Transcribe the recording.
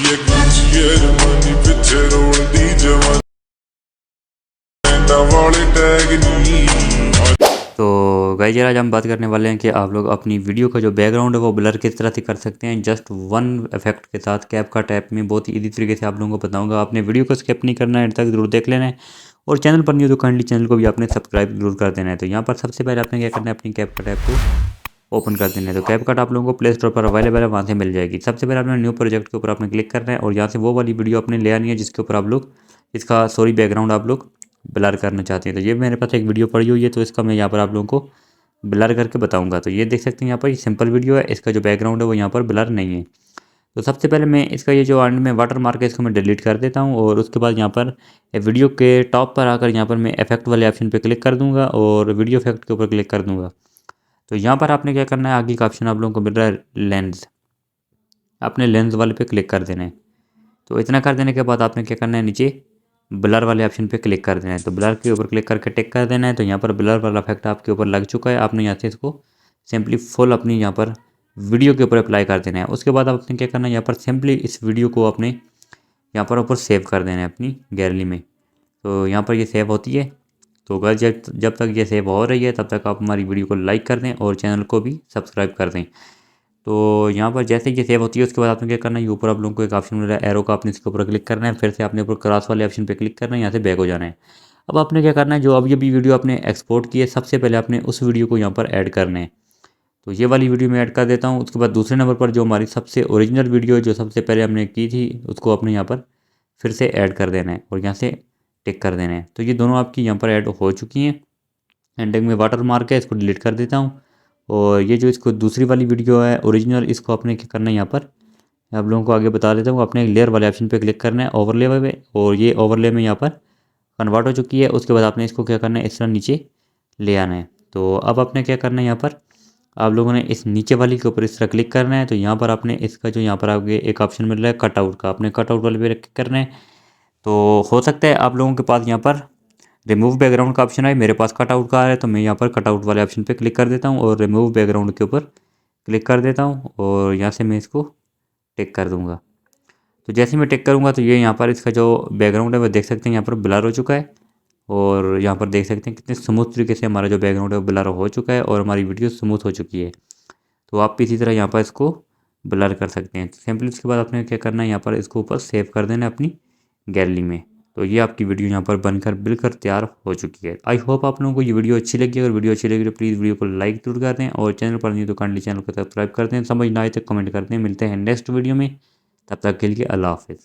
ये गुच्ची है जवानी पिछे रोड दी जवानी वाले टैग नी। तो गाइस यार आज हम बात करने वाले हैं कि आप लोग अपनी वीडियो का जो बैकग्राउंड है वो ब्लर किस तरह से कर सकते हैं जस्ट वन इफेक्ट के साथ कैपकट ऐप में। बहुत ही इजी तरीके से आप लोगों को बताऊंगा। आपने वीडियो को स्किप नहीं करना है, एंड तक जरूर देख लेना है। और चैनल पर नहीं हो तो काइंडली चैनल को भी आपने सब्सक्राइब जरूर कर देना है। तो यहाँ पर सबसे पहले आपने क्या करना है, अपनी कैपकट ऐप को ओपन कर देना है। तो कैपकट आप लोगों को प्ले स्टोर पर अवेलेबल है, वहाँ से मिल जाएगी। सबसे पहले आपने न्यू प्रोजेक्ट के ऊपर आपने क्लिक करना है और यहाँ से वो वाली वीडियो आपने ले आनी है जिसके ऊपर आप लोग इसका बैकग्राउंड आप लोग ब्लर करना चाहते हैं। तो ये मेरे पास एक वीडियो पड़ी हुई है, तो इसका मैं यहाँ पर आप लोगों को ब्लर करके बताऊंगा। तो ये देख सकते हैं यहाँ पर ये सिंपल वीडियो है, इसका जो बैकग्राउंड है वो यहाँ पर ब्लर नहीं है। तो सबसे पहले मैं इसका ये जो एंड में वाटर मार्क है इसको मैं डिलीट कर देता हूँ और उसके बाद यहाँ पर वीडियो के टॉप पर आकर यहाँ पर मैं इफेक्ट वाले ऑप्शन पे क्लिक कर दूंगा और वीडियो इफेक्ट के ऊपर क्लिक कर दूंगा। तो यहाँ पर आपने क्या करना है, आगे का ऑप्शन आप लोगों को मिल रहा है लेंस, आपने लेंस वाले पे क्लिक कर देना है। तो इतना कर देने के बाद आपने क्या करना है, नीचे ब्लर वाले ऑप्शन पे क्लिक कर देना है। तो ब्लर के ऊपर क्लिक करके टिक कर देना है। तो यहाँ पर ब्लर वाला इफेक्ट आपके ऊपर लग चुका है। आपने यहाँ से इसको सिंपली फुल अपनी यहाँ पर वीडियो के ऊपर अप्लाई कर देना है। उसके बाद आपने क्या करना है, यहाँ पर सिंपली इस वीडियो को अपने यहाँ पर ऊपर सेव कर देना है अपनी गैलरी में। तो यहाँ पर ये सेव होती है। तो अगर जब तक ये सेव हो रही है तब तक आप हमारी वीडियो को लाइक कर दें और चैनल को भी सब्सक्राइब कर दें। तो यहाँ पर जैसे ये सेव होती है उसके बाद आपने क्या करना है, ये ऊपर आप लोगों को एक ऑप्शन मिल रहा है एरो का, आपने इसके ऊपर क्लिक करना है। फिर से आपने ऊपर क्रॉस वाले ऑप्शन पे क्लिक करना है, यहाँ से बैक हो जाना है। अब आपने क्या करना है, जो अभी वीडियो आपने एक्सपोर्ट की है सबसे पहले आपने उस वीडियो को यहाँ पर ऐड करना है। तो ये वाली वीडियो मैं ऐड कर देता हूँ। उसके बाद दूसरे नंबर पर जो हमारी सबसे ओरिजिनल वीडियो जो सबसे पहले हमने की थी उसको अपने यहाँ पर फिर से ऐड कर देना है और यहाँ से टिक कर देना है। तो ये दोनों आपकी यहाँ पर ऐड हो चुकी हैं। एंडिंग में वाटर मार्क है, इसको डिलीट कर देता हूँ। और ये जो इसको दूसरी वाली वीडियो है ओरिजिनल, इसको आपने क्या करना है, यहाँ पर आप लोगों को आगे बता देता हूँ। अपने लेयर वाले ऑप्शन पे क्लिक करना है ओवरले पे, और ये ओवरले में यहाँ पर कन्वर्ट हो चुकी है। उसके बाद आपने इसको क्या करना है, इस तरह नीचे ले आना है। तो अब आपने क्या करना है, यहाँ पर आप लोगों ने इस नीचे वाली के ऊपर इस तरह क्लिक करना है। तो यहाँ पर आपने इसका जो यहाँ पर आगे एक ऑप्शन मिल रहा है कटआउट का, आपने कटआउट वाले पे क्लिक करना है। तो हो सकता है आप लोगों के पास यहाँ पर रिमूव बैकग्राउंड का ऑप्शन है, मेरे पास कटआउट का है। तो मैं यहाँ पर कटआउट वाले ऑप्शन पे क्लिक कर देता हूँ और रिमूव बैकग्राउंड के ऊपर क्लिक कर देता हूँ और यहाँ से मैं इसको टिक कर दूँगा। तो जैसे मैं टिक करूँगा तो ये यहाँ पर इसका जो बैकग्राउंड है वो देख सकते हैं यहाँ पर ब्लर हो चुका है। और यहाँ पर देख सकते हैं कितने स्मूथ तरीके से हमारा जो बैकग्राउंड है वो ब्लर हो चुका है और हमारी वीडियो स्मूथ हो चुकी है। तो आप इसी तरह यहाँ पर इसको ब्लर कर सकते हैं। सिंपली उसके बाद आपने क्या करना है, यहाँ पर इसको ऊपर सेव कर देना है अपनी गैलरी में। तो ये आपकी वीडियो यहाँ पर बनकर बिल्कुल तैयार हो चुकी है। आई होप आप लोगों को ये वीडियो अच्छी लगी। अगर वीडियो अच्छी लगी तो प्लीज़ वीडियो को लाइक जरूर कर दें और चैनल पर नहीं तो काइंडली चैनल को सब्सक्राइब कर दें। समझ ना आए तो कमेंट करते हैं। मिलते हैं नेक्स्ट वीडियो में, तब तक के लिए अल्लाह हाफिज़।